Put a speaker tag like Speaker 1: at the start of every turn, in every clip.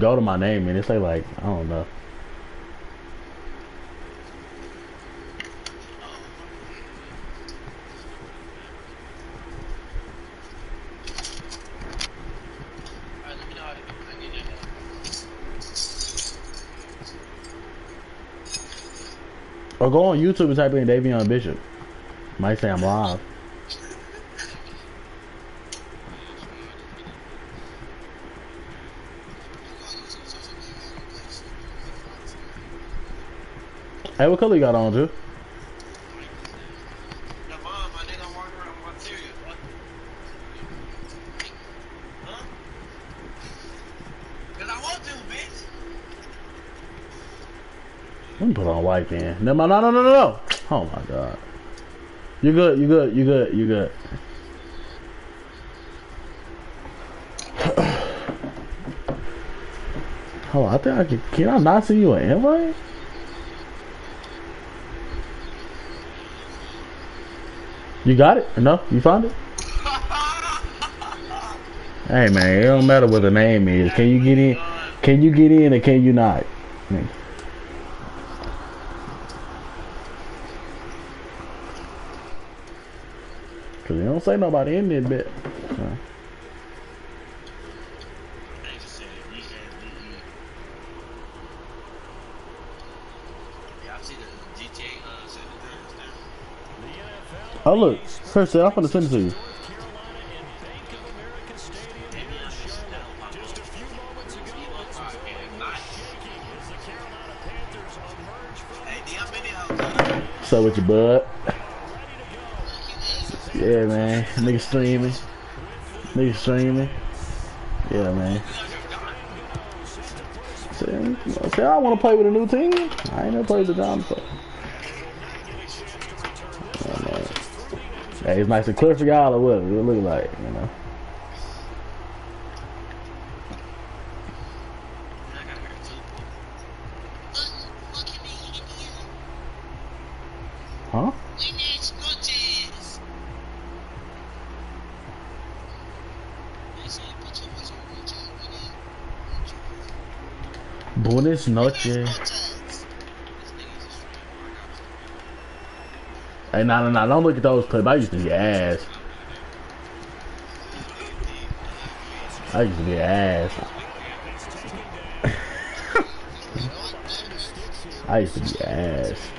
Speaker 1: go to my name and it say like, I don't know. Or go on YouTube and type in Davion Bishop. Might say I'm live. Hey, what color you got on, Drew? Let me put on white then. No, no, no, no, no, no. Oh my god. You good, you good, you good, you good. Oh, I think I can I not see you an invite? You got it? No? You found it? Hey man, it don't matter what the name is. Can you get in? Can you get in or can you not? Cause they don't say nobody in this bit. Oh look, Chris, I'm gonna send it to you. So with your bud. Yeah, man. Nigga streaming. Nigga streaming. Yeah, man. See, I want to play with a new team. I ain't never played with John before. Yeah, man. Hey, it's nice and clear for y'all or what it look like, you know. Huh? Buenas noches. Hey, nah, don't look at those clips. I used to be ass. I used to be ass. I used to be ass.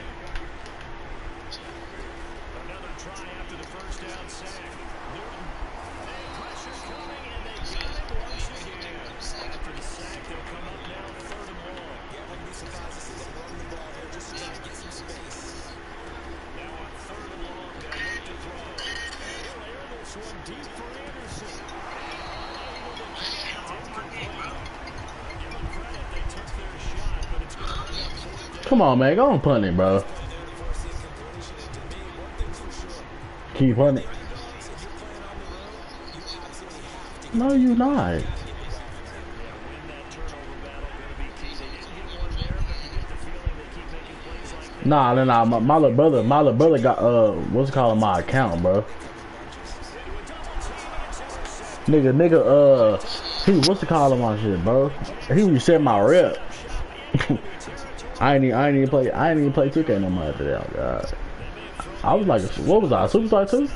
Speaker 1: Come on, man. Go on punt it, bro. Keep punting it. No, you not. Nah. My little brother got what's it called my account, bro. Nigga, he what's it called my shit, bro? He reset my rep. I ain't even play 2K no more after that. God. I was like, what was I? Superstar 2?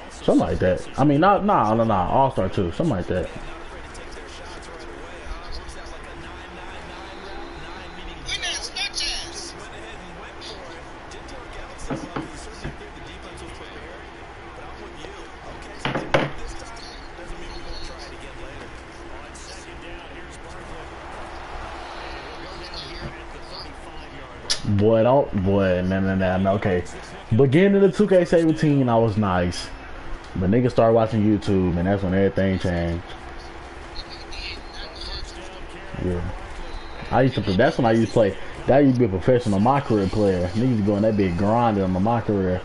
Speaker 1: Something like that. I mean, nah, All-Star 2, something like that. No, okay. Beginning of 2K17, I was nice. But niggas started watching YouTube, and that's when everything changed. Yeah. That's when I used to play. That used to be a professional my career player. Niggas going that big grinding on my career.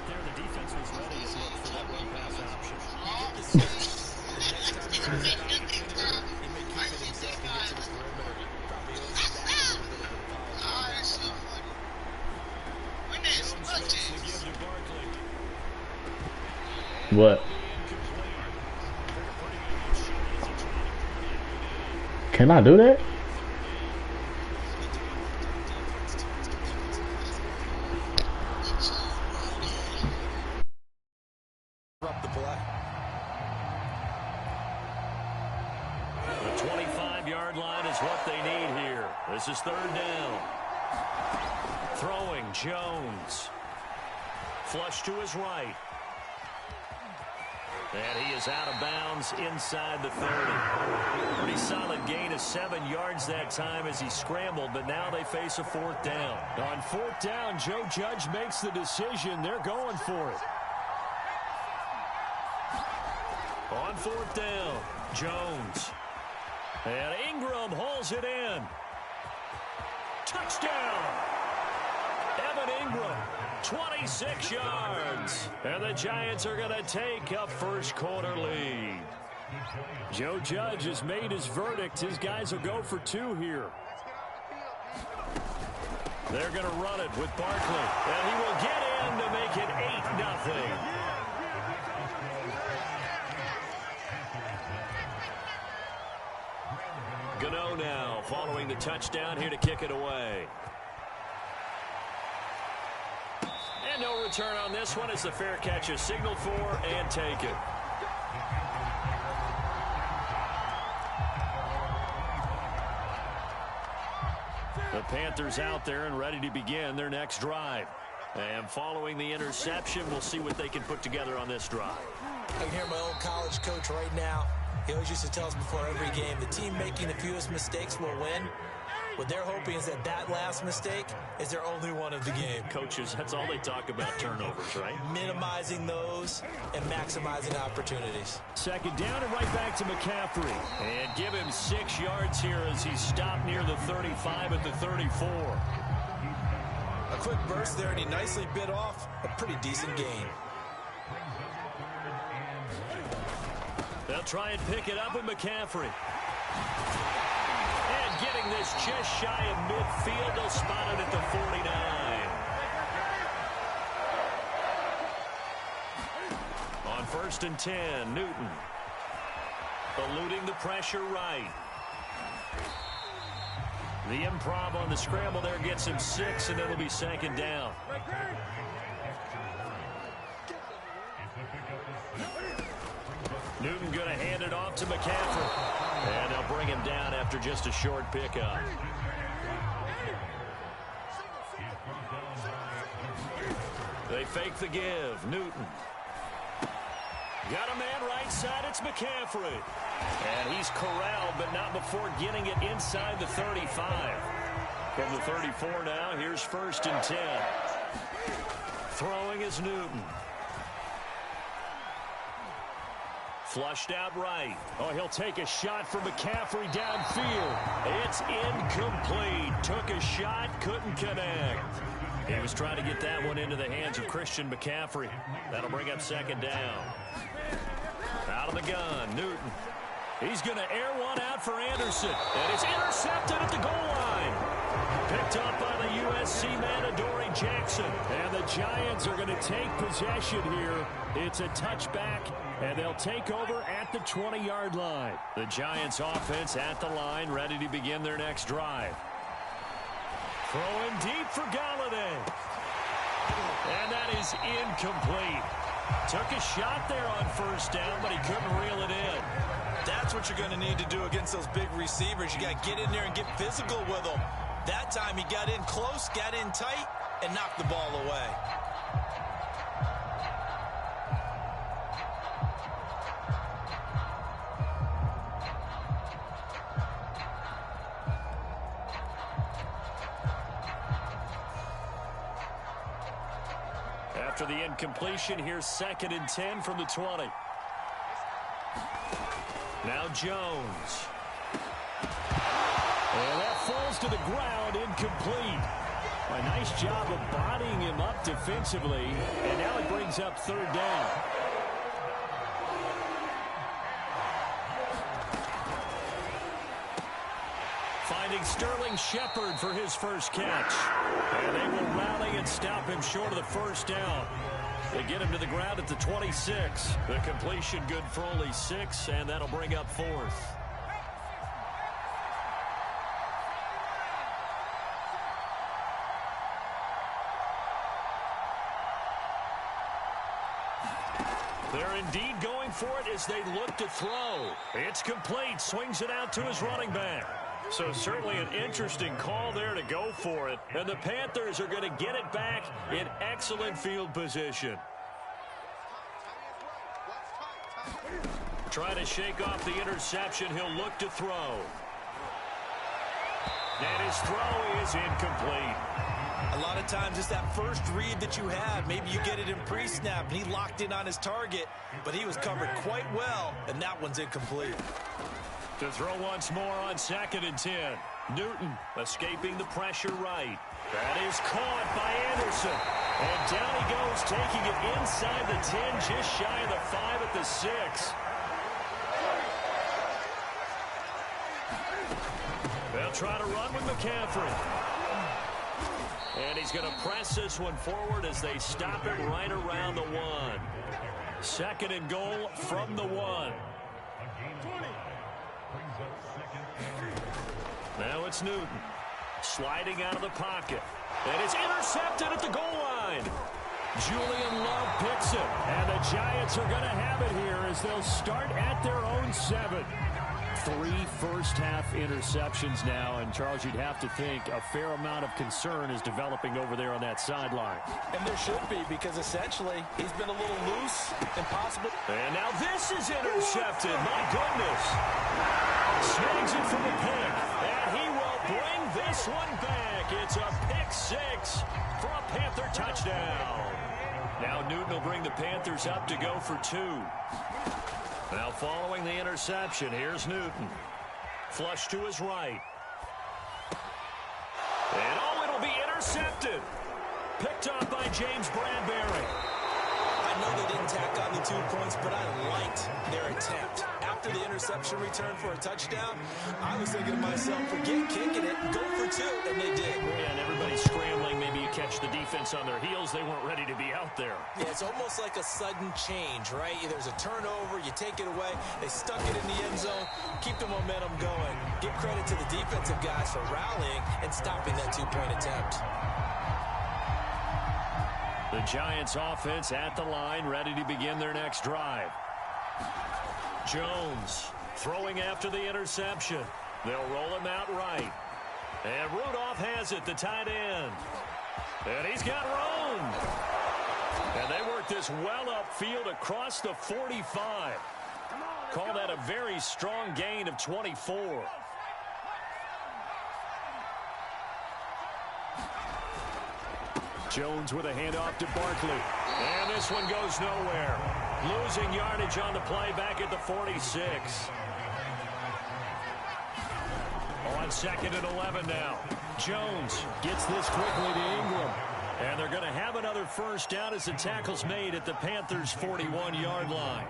Speaker 1: What? Can I do that?
Speaker 2: Up the play.
Speaker 3: The 25-yard line is what they need here. This is third down. Throwing Jones. Flush to his right. And he is out of bounds inside the 30. Pretty solid gain of 7 yards that time as he scrambled, but now they face a fourth down.
Speaker 4: On fourth down, Joe Judge makes the decision. They're going for it.
Speaker 3: On fourth down, Jones. And Ingram hauls it in. Touchdown! Evan Ingram, 26 yards. And the Giants are going to take a first-quarter lead.
Speaker 4: Joe Judge has made his verdict. His guys will go for 2 here.
Speaker 3: They're going to run it with Barkley. And he will get in to make it 8-0. Gano now following the touchdown here to kick it away. And no return on this one as the fair catch is signaled for and taken. The Panthers out there and ready to begin their next drive. And following the interception, we'll see what they can put together on this drive.
Speaker 2: I can hear my old college coach right now. He always used to tell us before every game, the team making the fewest mistakes will win. What they're hoping is that that last mistake is their only one of the game.
Speaker 3: Coaches, that's all they talk about, turnovers, right?
Speaker 2: Minimizing those and maximizing opportunities.
Speaker 4: Second down and right back to McCaffrey.
Speaker 3: And give him 6 yards here as he stopped near the 35 at the 34.
Speaker 2: A quick burst there, and he nicely bit off a pretty decent gain.
Speaker 3: They'll try and pick it up with McCaffrey. And getting this just shy of midfield, they'll spot it at the 49. On 1st and 10, Newton. Eluding the pressure right. The improv on the scramble there gets him 6, and it'll be 2nd down. Newton going to hand it off to McCaffrey. And they'll bring him down after just a short pickup. They fake the give. Newton. Got a man right side. It's McCaffrey. And he's corralled, but not before getting it inside the 35. From the 34 now, here's 1st and 10. Throwing is Newton. Flushed out right.
Speaker 4: Oh, he'll take a shot for McCaffrey downfield.
Speaker 3: It's incomplete. Took a shot, couldn't connect. He was trying to get that one into the hands of Christian McCaffrey. That'll bring up 2nd down. Out of the gun, Newton. He's going to air one out for Anderson. And it's intercepted at the goal line. Picked up by the USC man, Adoree Jackson.
Speaker 4: And the Giants are going to take possession here. It's a touchback, and they'll take over at the 20-yard line.
Speaker 3: The Giants offense at the line, ready to begin their next drive. Throwing deep for Galladay. And that is incomplete. Took a shot there on 1st down, but he couldn't reel it in.
Speaker 2: That's what you're going to need to do against those big receivers. You got to get in there and get physical with them. That time he got in close, got in tight, and knocked the ball away.
Speaker 3: After the incompletion, here's 2nd and 10 from the 20. Now Jones.
Speaker 4: And that falls to the ground, incomplete. A nice job of bodying him up defensively, and now it brings up 3rd down.
Speaker 3: Finding Sterling Shepard for his first catch. And they will rally and stop him short of the 1st down. They get him to the ground at the 26. The completion good for only 6, and that'll bring up 4th. They're indeed going for it as they look to throw. It's complete. Swings it out to his running back. So certainly an interesting call there to go for it. And the Panthers are going to get it back in excellent field position. Trying to shake off the interception. He'll look to throw. And his throw is incomplete.
Speaker 2: A lot of times it's that first read that you have. Maybe you get it in pre-snap, and he locked in on his target, but he was covered quite well, and that one's incomplete.
Speaker 3: To throw once more on 2nd and 10. Newton escaping the pressure right. That is caught by Anderson. And down he goes, taking it inside the 10, just shy of the 5 at the 6. They'll try to run with McCaffrey. And he's going to press this one forward as they stop it right around the 1. 2nd and goal from the 1. Now it's Newton sliding out of the pocket. And it's intercepted at the goal line. Julian Love picks it. And the Giants are going to have it here as they'll start at their own 7. 3 first-half interceptions now, and Charles, you'd have to think a fair amount of concern is developing over there on that sideline.
Speaker 2: And there should be, because essentially he's been a little loose, impossible.
Speaker 3: And now this is intercepted. My goodness. Snags it from the pick, and he will bring this one back. It's a pick 6 for a Panther touchdown. Now Newton will bring the Panthers up to go for 2. Now following the interception, here's Newton. Flush to his right. And oh, it'll be intercepted. Picked up by James Bradbury.
Speaker 2: I know they didn't tack on the 2 points, but I liked their attempt. After the interception return for a touchdown, I was thinking to myself, forget kicking it, go for 2, and they did.
Speaker 3: Yeah, and everybody's scrambling. Maybe you catch the defense on their heels. They weren't ready to be out there.
Speaker 2: Yeah, it's almost like a sudden change, right? There's a turnover, you take it away, they stuck it in the end zone, keep the momentum going. Give credit to the defensive guys for rallying and stopping that 2-point attempt.
Speaker 3: The Giants offense at the line, ready to begin their next drive. Jones throwing after the interception. They'll roll him out right. And Rudolph has it, the tight end. And he's got room. And they work this well upfield across the 45. Call that a very strong gain of 24. Jones with a handoff to Barkley. And this one goes nowhere. Losing yardage on the play back at the 46. On 2nd and 11 now. Jones gets this quickly to Ingram. And they're going to have another first down as the tackle's made at the Panthers' 41-yard line.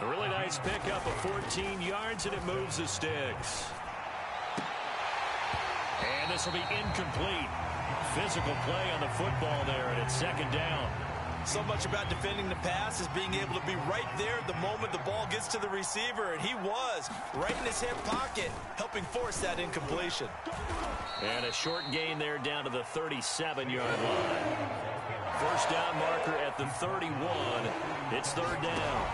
Speaker 3: A really nice pickup of 14 yards, and it moves the sticks. And this will be incomplete. Physical play on the football there, and it's 2nd down.
Speaker 2: So much about defending the pass is being able to be right there at the moment the ball gets to the receiver, and he was right in his hip pocket, helping force that incompletion.
Speaker 3: And a short gain there down to the 37-yard line. First down marker at the 31. It's 3rd down.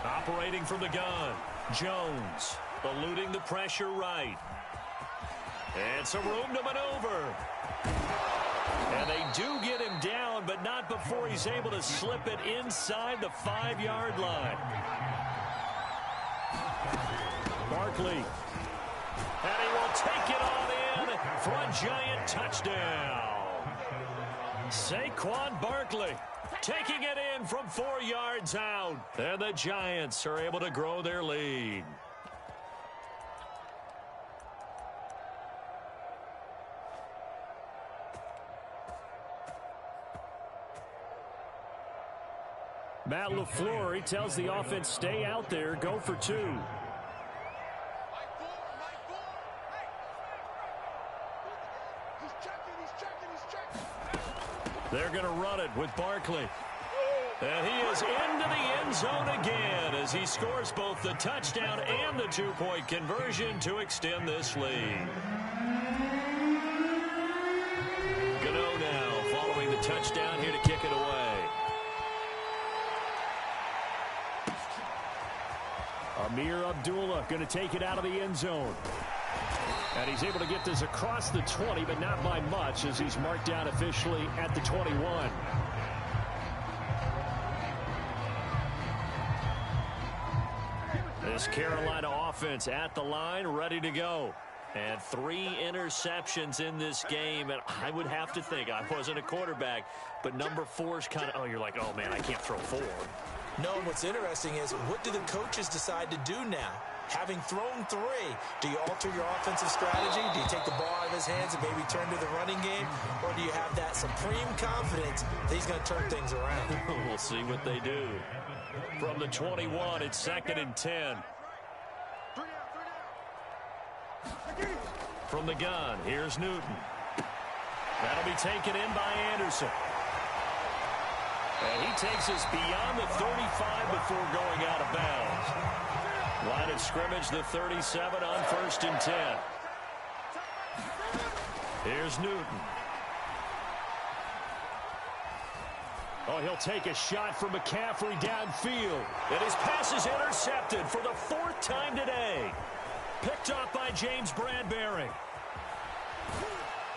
Speaker 3: Operating from the gun, Jones eluding the pressure right. And some room to maneuver. And they do get him down, but not before he's able to slip it inside the 5-yard line. Barkley. And he will take it on in for a Giant touchdown. Saquon Barkley taking it in from 4 yards out. And the Giants are able to grow their lead. Matt LaFleur, he tells the offense, stay out there, go for 2. They're going to run it with Barkley. And he is into the end zone again as he scores both the touchdown and the 2-point conversion to extend this lead. Gano now following the touchdown here to kick it away.
Speaker 4: Amir Abdullah going to take it out of the end zone. And he's able to get this across the 20, but not by much, as he's marked down officially at the 21. This Carolina offense at the line, ready to go. And 3 interceptions in this game, and I would have to think, I wasn't a quarterback, but number 4 is kind of, you're like, oh, man, I can't throw 4.
Speaker 2: No, what's interesting is, what do the coaches decide to do now? Having thrown 3, do you alter your offensive strategy? Do you take the ball out of his hands and maybe turn to the running game? Or do you have that supreme confidence that he's going to turn things around?
Speaker 4: We'll see what they do. From the 21, it's 2nd and 10. From the gun, here's Newton. That'll be taken in by Anderson. And he takes us beyond the 35 before going out of bounds. Line of scrimmage, the 37 on 1st and 10. Here's Newton. Oh, he'll take a shot from McCaffrey downfield. And his pass is intercepted for the 4th time today. Picked off by James Bradbury.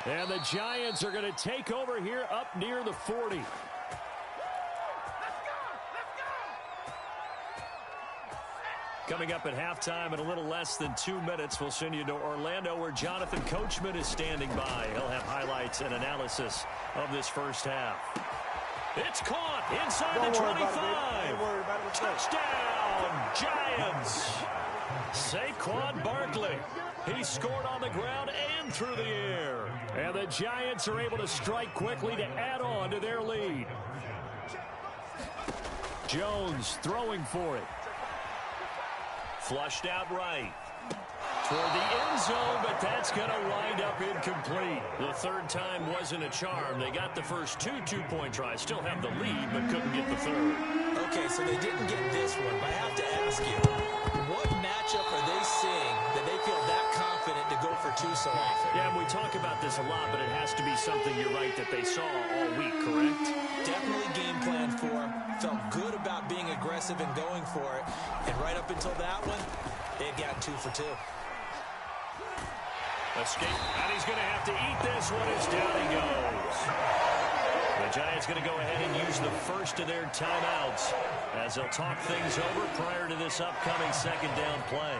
Speaker 4: And the Giants are going to take over here up near the 40. Coming up at halftime in a little less than 2 minutes, we'll send you to Orlando, where Jonathan Coachman is standing by. He'll have highlights and analysis of this first half. It's caught inside the 25. Touchdown, Giants. Saquon Barkley. He scored on the ground and through the air. And the Giants are able to strike quickly to add on to their lead. Jones throwing for it. Flushed out right. Toward the end zone, but that's going to wind up incomplete. The 3rd time wasn't a charm. They got the first 2 two-point tries. Still have the lead, but couldn't get the 3rd.
Speaker 2: Okay, so they didn't get this one, but I have to ask you, what matchup are they seeing that they feel that confident to go for 2 so often?
Speaker 4: Yeah, and we talk about this a lot, but it has to be something, you're right, that they saw all week, correct?
Speaker 2: Definitely game plan for him. Felt good about being aggressive and going for it. And right up until that one, they've got 2 for 2.
Speaker 4: Escape, and he's going to have to eat this one as down he goes. The Giants going to go ahead and use the first of their timeouts as they'll talk things over prior to this upcoming 2nd down play.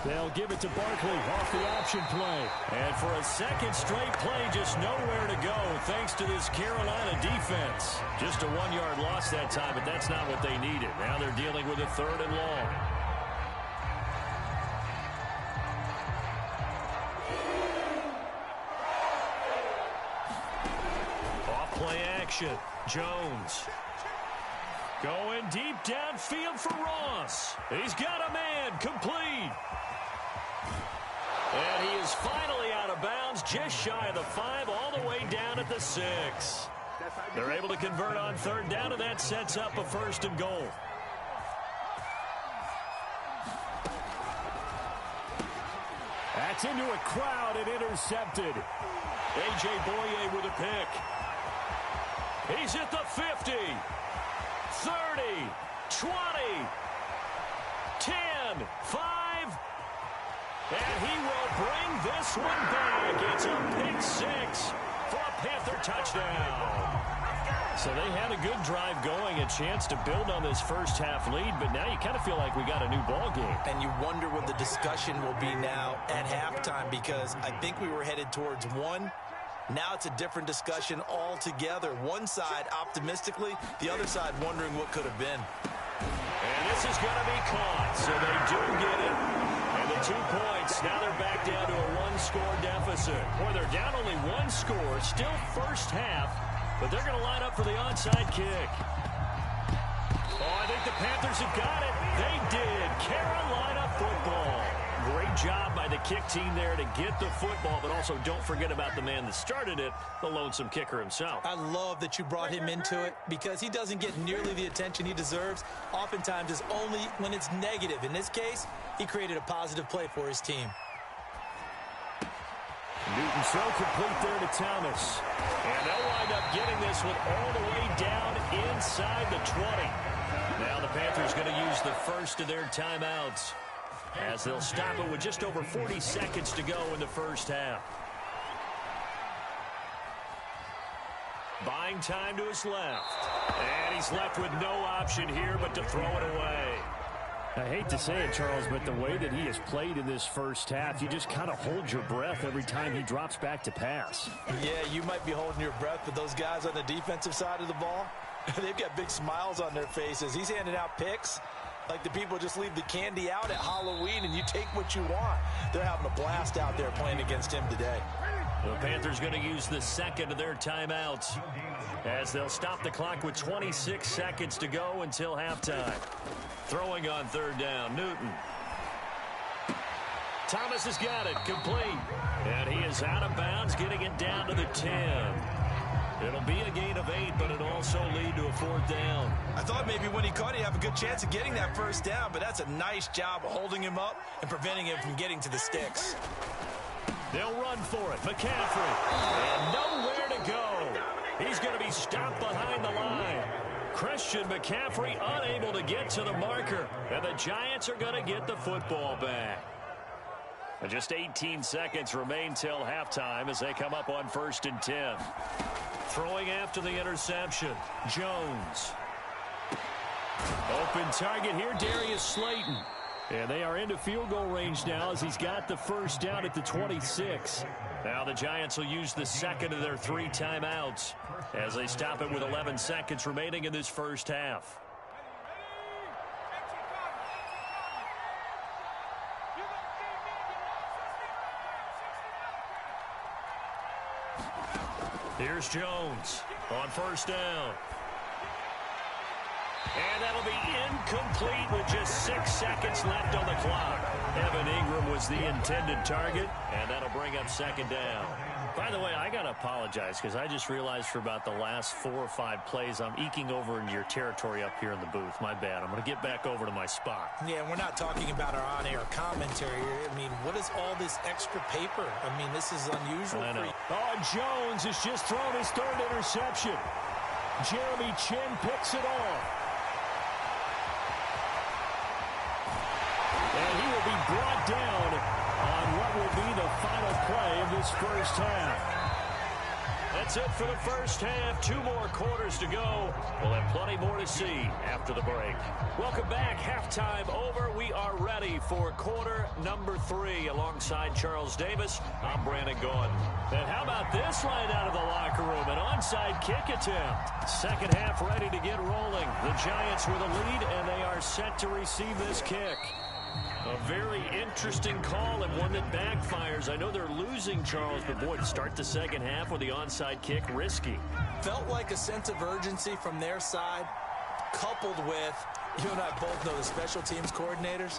Speaker 4: They'll give it to Barkley off the option play. And for a 2nd straight play, just nowhere to go thanks to this Carolina defense. Just a 1-yard loss that time, but that's not what they needed. Now they're dealing with a 3rd and long. Off-play action. Jones. Going deep downfield for Ross. He's got a man. Complete. And he is finally out of bounds, just shy of the 5, all the way down at the 6. They're able to convert on 3rd down, and that sets up a 1st and goal. That's into a crowd and intercepted. A.J. Boye with a pick. He's at the 50, 30, 20, 10, 5. And he will bring this one back. It's a pick 6 for a Panther touchdown. So they had a good drive going, a chance to build on this first half lead, but now you kind of feel like we got a new ball game.
Speaker 2: And you wonder what the discussion will be now at halftime, because I think we were headed towards 1. Now it's a different discussion altogether. One side optimistically, the other side wondering what could have been.
Speaker 4: And this is going to be caught, so they do get it. And the 2 points, now they're back down to a 1-score deficit. Or they're down only 1 score, still first half, but they're going to line up for the onside kick. Oh, I think the Panthers have got it. They did. Carolina football. Great job by the kick team there to get the football, but also don't forget about the man that started it, the lonesome kicker himself.
Speaker 2: I love that you brought him into it, because he doesn't get nearly the attention he deserves. Oftentimes it's only when it's negative. In this case, he created a positive play for his team.
Speaker 4: Newton throw complete there to Thomas. And they'll wind up getting this one all the way down inside the 20.
Speaker 3: Now the Panthers going to use the first of their timeouts as they'll stop it with just over 40 seconds to go in the first half. Buying time to his left. And he's left with no option here but to throw it away.
Speaker 4: I hate to say it, Charles, but the way that he has played in this first half, you just kind of hold your breath every time he drops back to pass.
Speaker 2: Yeah, you might be holding your breath, but those guys on the defensive side of the ball, they've got big smiles on their faces. He's handing out picks like the people just leave the candy out at Halloween and you take what you want. They're having a blast out there playing against him today.
Speaker 3: The Panthers going to use the second of their timeouts as they'll stop the clock with 26 seconds to go until halftime. Throwing on third down, Newton. Thomas has got it, complete. And he is out of bounds, getting it down to the 10. It'll be a gain of 8, but it'll also lead to a fourth down.
Speaker 2: I thought maybe when he caught it, he'd have a good chance of getting that first down, but that's a nice job of holding him up and preventing him from getting to the sticks.
Speaker 3: They'll run for it. McCaffrey. And nowhere to go. He's going to be stopped behind the line. Christian McCaffrey unable to get to the marker. And the Giants are going to get the football back. And just 18 seconds remain till halftime as they come up on 1st and 10. Throwing after the interception. Jones. Open target here, Darius Slayton. And they are into field goal range now as he's got the first down at the 26. Now the Giants will use the second of their 3 timeouts as they stop it with 11 seconds remaining in this first half. Here's Jones on first down. And that'll be incomplete with just 6 seconds left on the clock. Evan Ingram was the intended target, and that'll bring up second down.
Speaker 4: By the way, I got to apologize because I just realized for about the last 4 or 5 plays, I'm eking over into your territory up here in the booth. My bad. I'm going to get back over to my spot.
Speaker 2: Yeah, we're not talking about our on-air commentary here. I mean, what is all this extra paper? I mean, this is unusual.
Speaker 4: I know.
Speaker 3: Oh, Jones has just thrown his 3rd interception. Jeremy Chin picks it off. And he will be brought down on what will be the final play of this first half. That's it for the first half. 2 more quarters to go. We'll have plenty more to see after the break. Welcome back. Halftime over. We are ready for quarter number 3 alongside Charles Davis. I'm Brandon Gaudin. And how about this right out of the locker room? An onside kick attempt. Second half ready to get rolling. The Giants with a lead, and they are set to receive this kick. A very interesting call and one that backfires. I know they're losing, Charles, but boy, to start the second half with the onside kick, risky.
Speaker 2: Felt like a sense of urgency from their side, coupled with, you and I both know the special teams coordinators.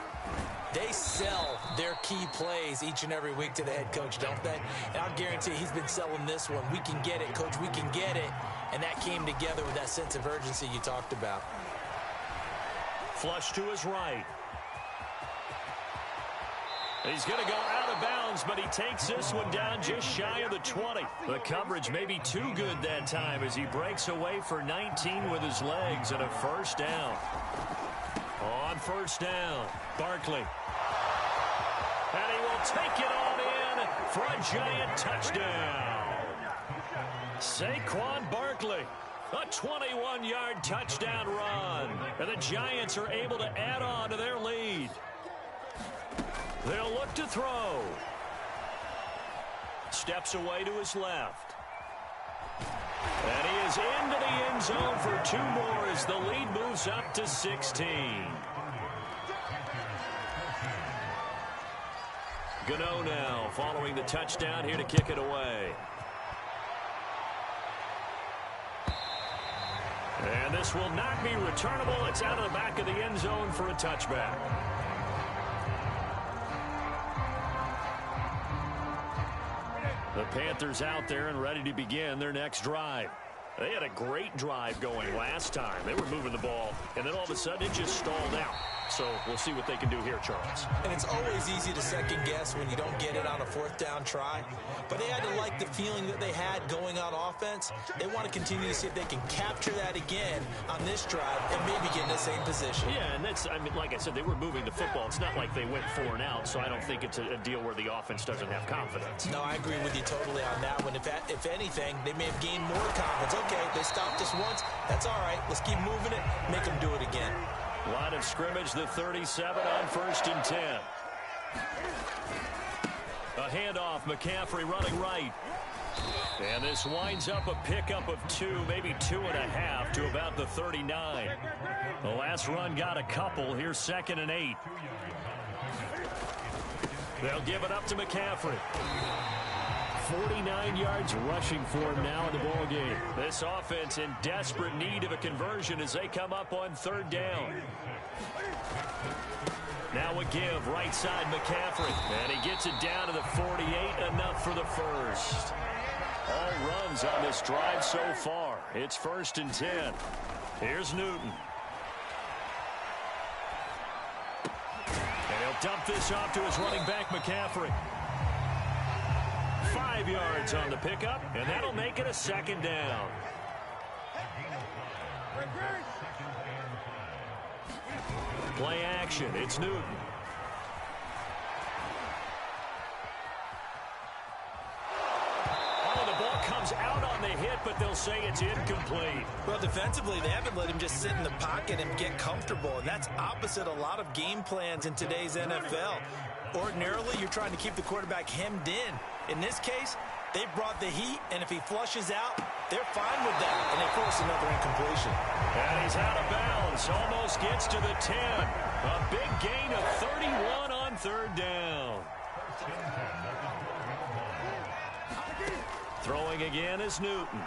Speaker 2: They sell their key plays each and every week to the head coach, don't they? And I'll guarantee he's been selling this one. We can get it, coach, we can get it. And that came together with that sense of urgency you talked about.
Speaker 3: Flush to his right. He's going to go out of bounds, but he takes this one down just shy of the 20. The coverage may be too good that time as he breaks away for 19 with his legs and a first down. On first down, Barkley. And he will take it on in for a Giant touchdown. Saquon Barkley. A 21-yard touchdown run. And the Giants are able to add on to their lead. They'll look to throw. Steps away to his left. And he is into the end zone for 2 more as the lead moves up to 16. Gano now following the touchdown here to kick it away. And this will not be returnable. It's out of the back of the end zone for a touchback. The Panthers out there and ready to begin their next drive. They had a great drive going last time. They were moving the ball, and then all of a sudden it just stalled out. So we'll see what they can do here, Charles.
Speaker 2: And it's always easy to second guess when you don't get it on a fourth down try. But they had to like the feeling that they had going on offense. They want to continue to see if they can capture that again on this drive and maybe get in the same position.
Speaker 3: Yeah, and that's, I mean, like I said, they were moving the football. It's not like they went 4 and out, so I don't think it's a deal where the offense doesn't have confidence.
Speaker 2: No, I agree with you totally on that one. If anything, they may have gained more confidence. Okay, they stopped us once. That's all right. Let's keep moving it. Make them do it again.
Speaker 3: Line of scrimmage, the 37 on 1st and 10. A handoff, McCaffrey running right. And this winds up a pickup of 2, maybe 2.5 to about the 39. The last run got a couple. Here's 2nd and 8. They'll give it up to McCaffrey. 49 yards rushing for him now in the ball game. This offense in desperate need of a conversion as they come up on 3rd down. Now a give, right side McCaffrey. And he gets it down to the 48, enough for the first. All runs on this drive so far. It's 1st and 10. Here's Newton. And he'll dump this off to his running back, McCaffrey. 5 yards on the pickup, and that'll make it a 2nd down. Play action. It's Newton. Oh, the ball comes out on the hit, but they'll say it's incomplete.
Speaker 2: Well, defensively, they haven't let him just sit in the pocket and get comfortable, and that's opposite a lot of game plans in today's NFL. Ordinarily, you're trying to keep the quarterback hemmed in. In this case, they brought the heat, and if he flushes out, they're fine with that, and they force another incompletion.
Speaker 3: And he's out of bounds, almost gets to the 10. A big gain of 31 on 3rd down. Throwing again is Newton.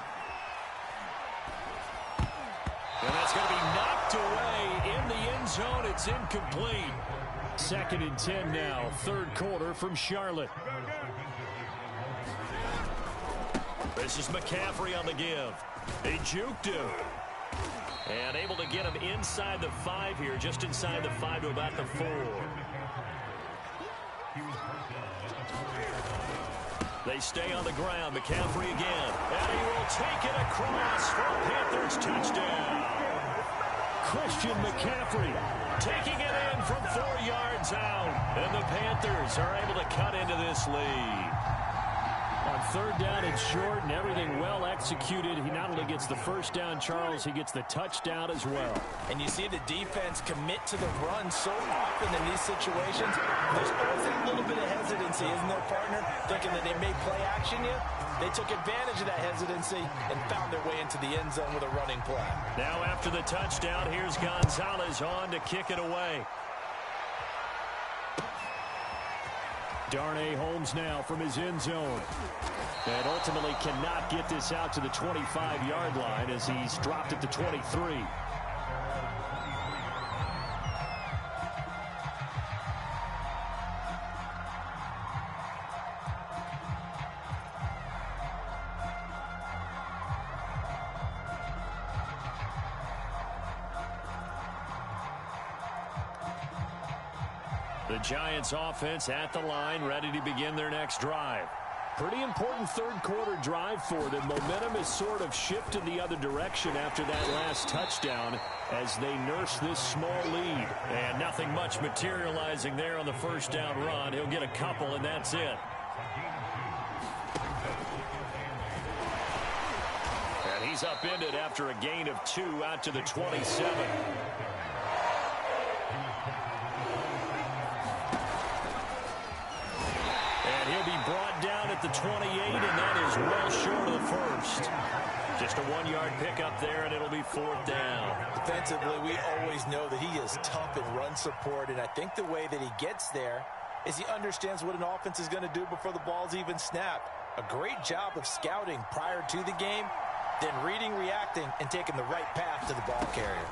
Speaker 3: And that's going to be knocked away in the end zone. It's incomplete. 2nd and 10 now, 3rd quarter from Charlotte. This is McCaffrey on the give. He juked him. And able to get him inside the 5 here, just inside the 5 to about the 4. They stay on the ground. McCaffrey again. And he will take it across for a Panthers touchdown. Christian McCaffrey taking it in from 4 yards out. And the Panthers are able to cut into this lead. On 3rd down and short and everything well executed, he not only gets the 1st down, Charles, he gets the touchdown as well.
Speaker 2: And you see the defense commit to the run so often in these situations. There's always a little bit of hesitancy, isn't there, partner? Thinking that they may play action you. They took advantage of that hesitancy and found their way into the end zone with a running play.
Speaker 3: Now after the touchdown, here's Gonzalez on to kick it away. Darnay Holmes now from his end zone. And ultimately cannot get this out to the 25-yard line as he's dropped at the 23. The Giants offense at the line, ready to begin their next drive. Pretty important 3rd quarter drive for them. Momentum has sort of shifted the other direction after that last touchdown as they nurse this small lead. And nothing much materializing there on the 1st down run. He'll get a couple, and that's it. And he's upended after a gain of 2 out to the 27. Brought down at the 28, and that is well short of the 1st. Just a 1-yard pickup there, and it'll be 4th down.
Speaker 2: Defensively, we always know that he is tough in run support, and I think the way that he gets there is he understands what an offense is going to do before the ball's even snapped. A great job of scouting prior to the game, then reading, reacting, and taking the right path to the ball carrier.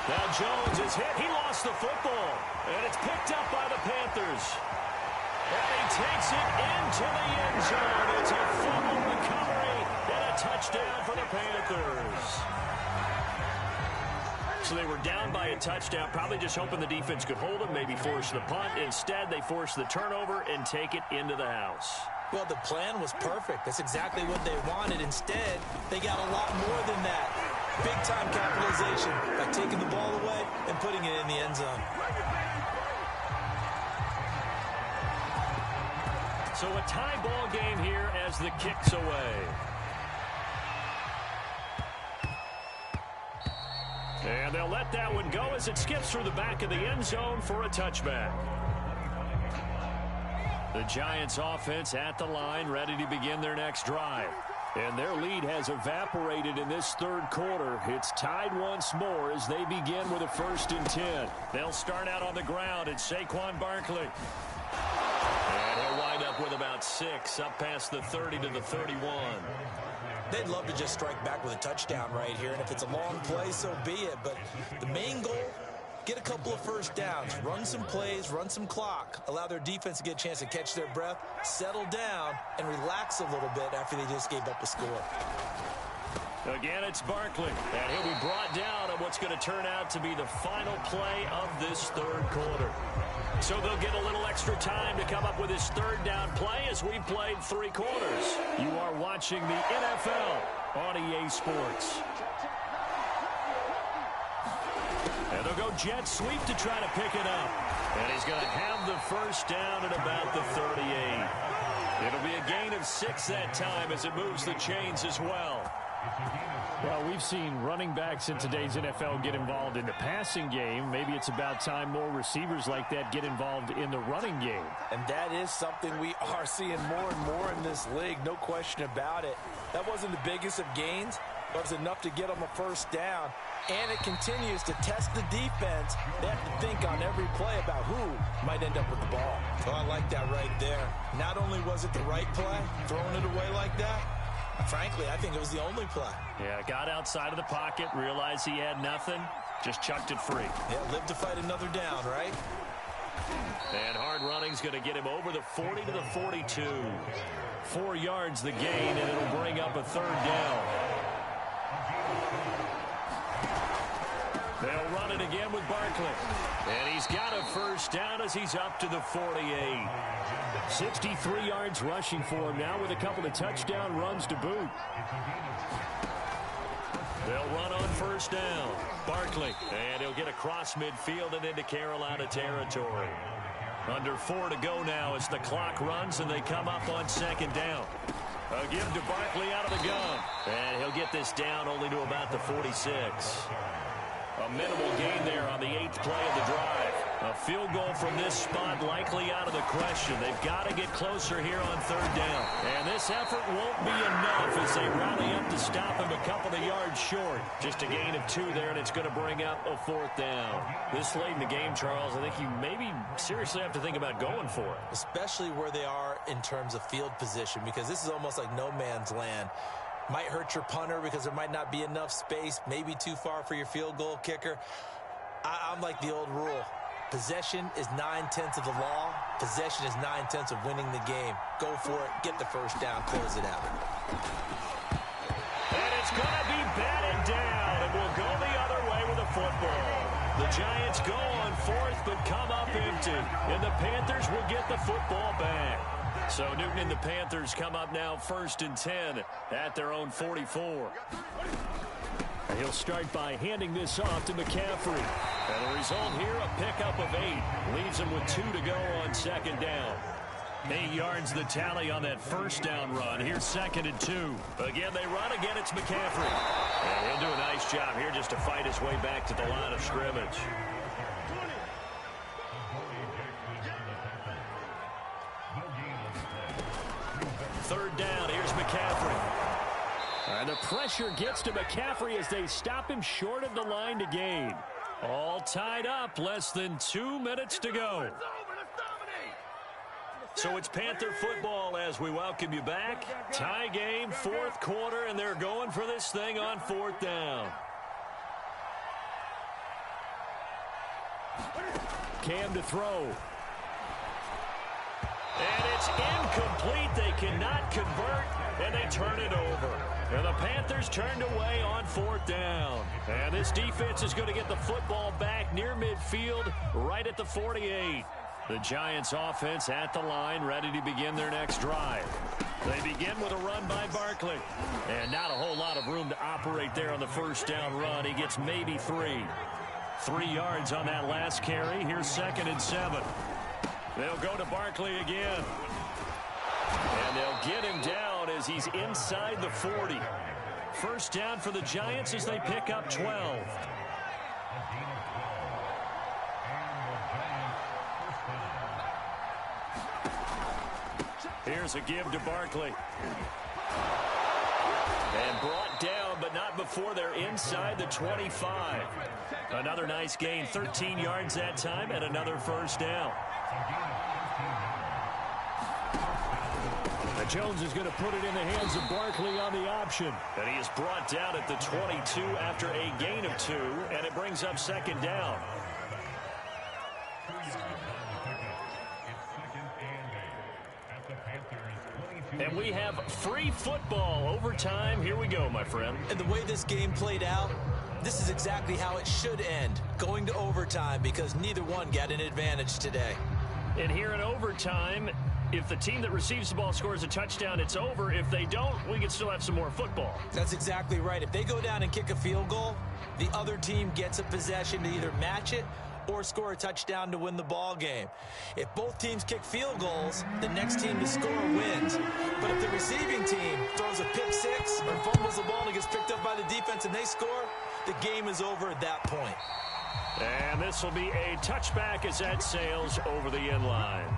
Speaker 3: Now Jones is hit. He lost the football, and it's picked up by the Panthers. And he takes it into the end zone. It's a fumble recovery and a touchdown for the Panthers. So they were down by a touchdown, probably just hoping the defense could hold them, maybe force the punt. Instead, they forced the turnover and take it into the house.
Speaker 2: Well, the plan was perfect. That's exactly what they wanted. Instead, they got a lot more than that. Big-time capitalization by taking the ball away and putting it in the end zone.
Speaker 3: So a tie ball game here as the kick's away. And they'll let that one go as it skips through the back of the end zone for a touchback. The Giants offense at the line, ready to begin their next drive. And their lead has evaporated in this third quarter. It's tied once more as they begin with a 1st and 10. They'll start out on the ground. It's Saquon Barkley. And he'll wind up with about 6, up past the 30 to the 31.
Speaker 2: They'd love to just strike back with a touchdown right here, and if it's a long play, so be it. But the main goal, get a couple of first downs, run some plays, run some clock, allow their defense to get a chance to catch their breath, settle down, and relax a little bit after they just gave up a score.
Speaker 3: Again, it's Barkley, and he'll be brought down on what's going to turn out to be the final play of this third quarter. So they'll get a little extra time to come up with his 3rd down play as we've played 3 quarters. You are watching the NFL on EA Sports. And they'll go jet sweep to try to pick it up. And he's going to have the 1st down at about the 38. It'll be a gain of 6 that time as it moves the chains as well.
Speaker 4: Well, we've seen running backs in today's NFL get involved in the passing game. Maybe it's about time more receivers like that get involved in the running game.
Speaker 2: And that is something we are seeing more and more in this league, no question about it. That wasn't the biggest of gains, but it was enough to get them a 1st down. And it continues to test the defense. They have to think on every play about who might end up with the ball. Oh, I like that right there. Not only was it the right play, throwing it away like that, frankly, I think it was the only play.
Speaker 3: Yeah, got outside of the pocket, realized he had nothing, just chucked it free.
Speaker 2: Yeah, live to fight another down, right?
Speaker 3: And hard running's going to get him over the 40 to the 42. 4 yards the gain, and it'll bring up a 3rd down. They'll run it again with Barkley. And he's got a 1st down as he's up to the 48. 63 yards rushing for him now with a couple of touchdown runs to boot. They'll run on 1st down. Barkley, and he'll get across midfield and into Carolina territory. Under 4 to go now as the clock runs and they come up on 2nd down. A give to Barkley out of the gun. And he'll get this down only to about the 46. A minimal gain there on the 8th play of the drive. A field goal from this spot likely out of the question. They've got to get closer here on 3rd down. And this effort won't be enough as they rally up to stop him a couple of yards short. Just a gain of 2 there, and it's going to bring up a 4th down. This late in the game, Charles, I think you maybe seriously have to think about going for it.
Speaker 2: Especially where they are in terms of field position, because this is almost like no man's land. Might hurt your punter because there might not be enough space, maybe too far for your field goal kicker. I'm like the old rule. Possession is 9/10 of the law. Possession is 9/10 of winning the game. Go for it. Get the 1st down. Close it out.
Speaker 3: And it's going to be batted down, and we'll go the other way with a football. The Giants go on 4th, but come up empty. And the Panthers will get the football back. So Newton and the Panthers come up now 1st and 10 at their own 44. He'll start by handing this off to McCaffrey. And the result here, a pickup of 8. Leaves him with 2 to go on 2nd down. 8 yards the tally on that 1st down run. Here's 2nd and 2. Again, they run. Again, it's McCaffrey. And he'll do a nice job here just to fight his way back to the line of scrimmage. Third down. Here's McCaffrey. And the pressure gets to McCaffrey as they stop him short of the line to gain. All tied up. Less than 2 minutes to go. So it's Panther football as we welcome you back. Tie game, 4th quarter, and they're going for this thing on 4th down. Cam to throw. And it's incomplete. They cannot convert, and they turn it over. And the Panthers turned away on 4th down. And this defense is going to get the football back near midfield, right at the 48. The Giants offense at the line, ready to begin their next drive. They begin with a run by Barkley. And not a whole lot of room to operate there on the first down run. He gets maybe 3. 3 yards on that last carry. Here's 2nd and 7. They'll go to Barkley again. And they'll get him down as he's inside the 40. First down for the Giants as they pick up 12. Here's a give to Barkley. And brought down, but not before they're inside the 25. Another nice gain, 13 yards that time, and another first down. Jones is going to put it in the hands of Barkley on the option. And he is brought down at the 22 after a gain of 2, and it brings up 2nd down. And we have free football overtime. Here we go, my friend.
Speaker 2: And the way this game played out, this is exactly how it should end, going to overtime, because neither one got an advantage today.
Speaker 3: And here in overtime, if the team that receives the ball scores a touchdown, it's over. If they don't, we can still have some more football.
Speaker 2: That's exactly right. If they go down and kick a field goal, the other team gets a possession to either match it or score a touchdown to win the ball game. If both teams kick field goals, the next team to score wins. But if the receiving team throws a pick 6 or fumbles the ball and it gets picked up by the defense and they score, the game is over at that point.
Speaker 3: And this will be a touchback as that sails over the end line.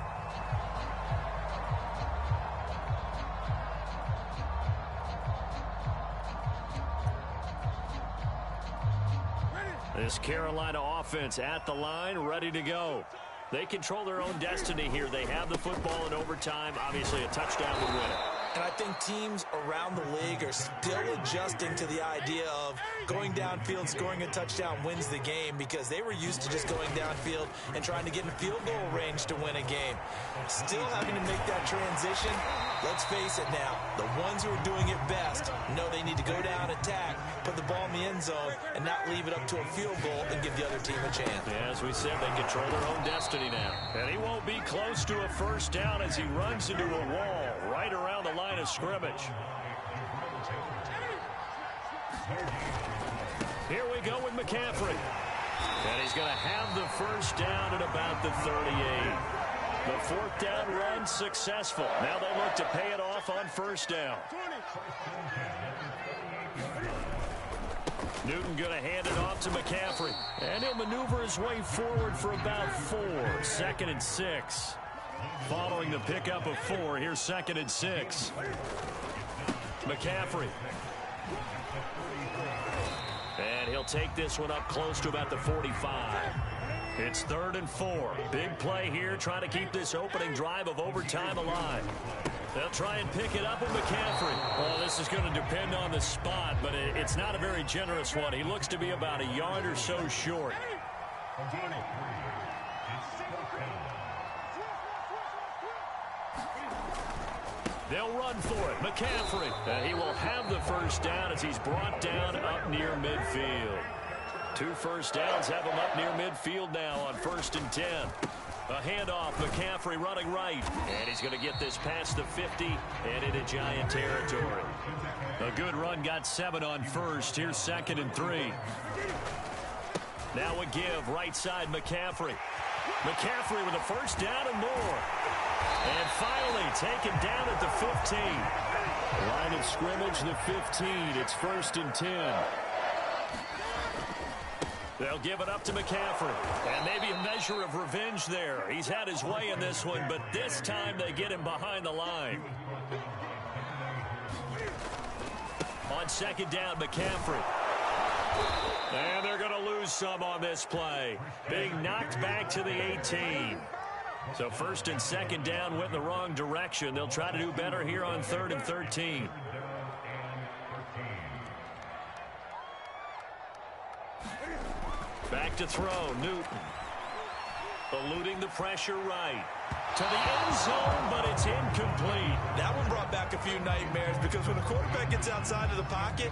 Speaker 3: This Carolina offense at the line, ready to go. They control their own destiny here. They have the football in overtime. Obviously, a touchdown would win it.
Speaker 2: And I think teams around the league are still adjusting to the idea of going downfield, scoring a touchdown wins the game, because they were used to just going downfield and trying to get in field goal range to win a game. Still having to make that transition. Let's face it now, the ones who are doing it best know they need to go down, attack, put the ball in the end zone, and not leave it up to a field goal and give the other team a chance.
Speaker 3: Yeah, as we said, they control their own destiny now. And he won't be close to a first down as he runs into a wall right around the line of scrimmage. Here we go with McCaffrey. And he's going to have the first down at about the 38. The 4th down run successful. Now they look to pay it off on first down. Newton going to hand it off to McCaffrey. And he'll maneuver his way forward for about 4. 2nd and 6. Following the pickup of 4, here's 2nd and 6. McCaffrey. And he'll take this one up close to about the 45. It's 3rd and 4. Big play here, trying to keep this opening drive of overtime alive. They'll try and pick it up with McCaffrey. Well, this is going to depend on the spot, but it's not a very generous one. He looks to be about a yard or so short. They'll run for it. McCaffrey. And he will have the first down as he's brought down up near midfield. 2 first downs have him up near midfield now on 1st and 10. A handoff, McCaffrey running right. And he's going to get this past the 50 and into Giant territory. A good run, got 7 on first. Here's 2nd and 3. Now a give, right side, McCaffrey. McCaffrey with a first down and more. And finally taken down at the 15. Line of scrimmage, the 15. It's 1st and 10. They'll give it up to McCaffrey. And maybe a measure of revenge there. He's had his way in this one, but this time they get him behind the line. On 2nd down, McCaffrey. And they're going to lose some on this play. Being knocked back to the 18. So 1st and 2nd down went in the wrong direction. They'll try to do better here on 3rd and 13. Back to throw, Newton. Eluding the pressure right. To the end zone, but It's incomplete.
Speaker 2: That one brought back a few nightmares because when a quarterback gets outside of the pocket,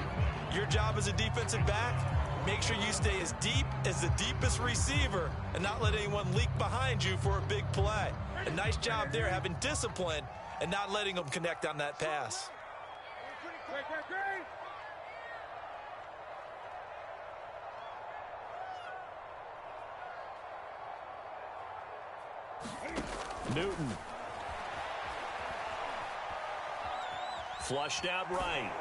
Speaker 2: your job as a defensive back, make sure you stay as deep as the deepest receiver and not let anyone leak behind you for a big play. A nice job there having discipline and not letting them connect on that pass.
Speaker 3: Newton. Flushed out right.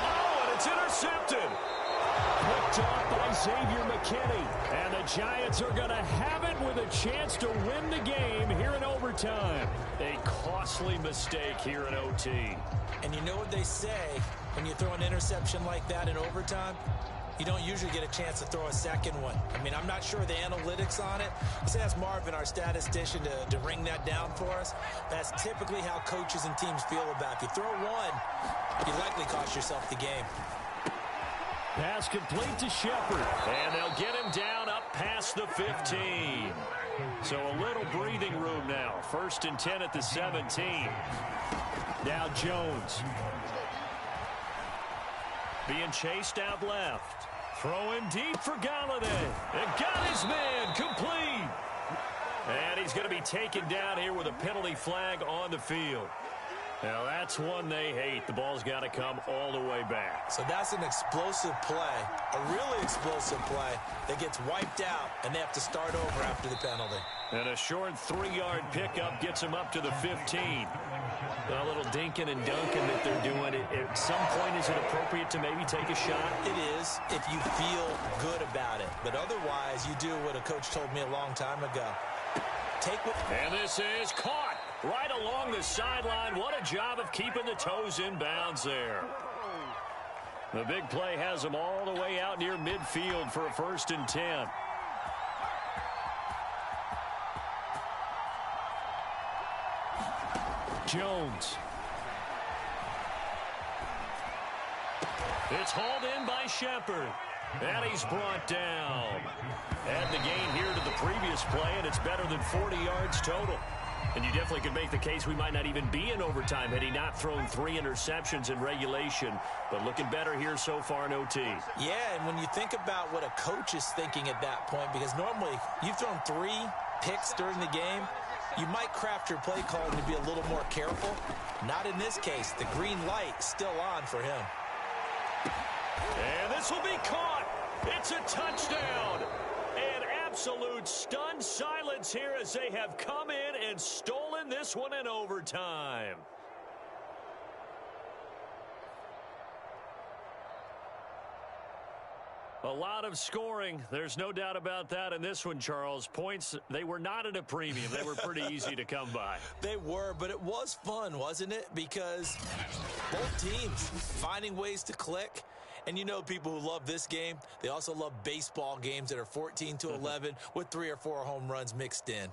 Speaker 3: Oh, and it's intercepted. Picked off by Xavier McKinney. And the Giants are going to have it with a chance to win the game here in overtime. A costly mistake here in OT.
Speaker 2: And you know what they say when you throw an interception like that in overtime? You don't usually get a chance to throw a second one. I mean, I'm not sure of the analytics on it. Let's ask Marvin, our statistician, to ring that down for us. That's typically how coaches and teams feel about it. If you throw one, you likely cost yourself the game.
Speaker 3: Pass complete to Shepard. And they'll get him down up past the 15. So a little breathing room now. 1st and 10 at the 17. Now Jones. Being chased out left. Throwing deep for Galladay. And got his man complete. And he's going to be taken down here with a penalty flag on the field. Now, that's one they hate. The ball's got to come all the way back.
Speaker 2: So that's an explosive play, a really explosive play that gets wiped out, and they have to start over after the penalty.
Speaker 3: And a short 3-yard pickup gets him up to the 15. A little dinking and dunking that they're doing. At some point, is it appropriate to maybe take a shot?
Speaker 2: It is if you feel good about it. But otherwise, you do what a coach told me a long time ago.
Speaker 3: And this is caught right along the sideline. What a job of keeping the toes in bounds there. The big play has them all the way out near midfield for a 1st and 10. Jones. It's hauled in by Shepard. And he's brought down. Add the gain here to the previous play, and it's better than 40 yards total. And you definitely could make the case we might not even be in overtime had he not thrown 3 interceptions in regulation. But looking better here so far in OT.
Speaker 2: Yeah, and when you think about what a coach is thinking at that point, because normally you've thrown 3 picks during the game, you might craft your play calling to be a little more careful. Not in this case. The green light still on for him.
Speaker 3: And this will be caught. It's a touchdown. An absolute stunned silence here as they have come in and stolen this one in overtime. A lot of scoring. There's no doubt about that in this one, Charles. Points, they were not at a premium. They were pretty easy to come by.
Speaker 2: They were, but it was fun, wasn't it? Because both teams finding ways to click. And you know people who love this game, they also love baseball games that are 14-11 with 3 or 4 home runs mixed in.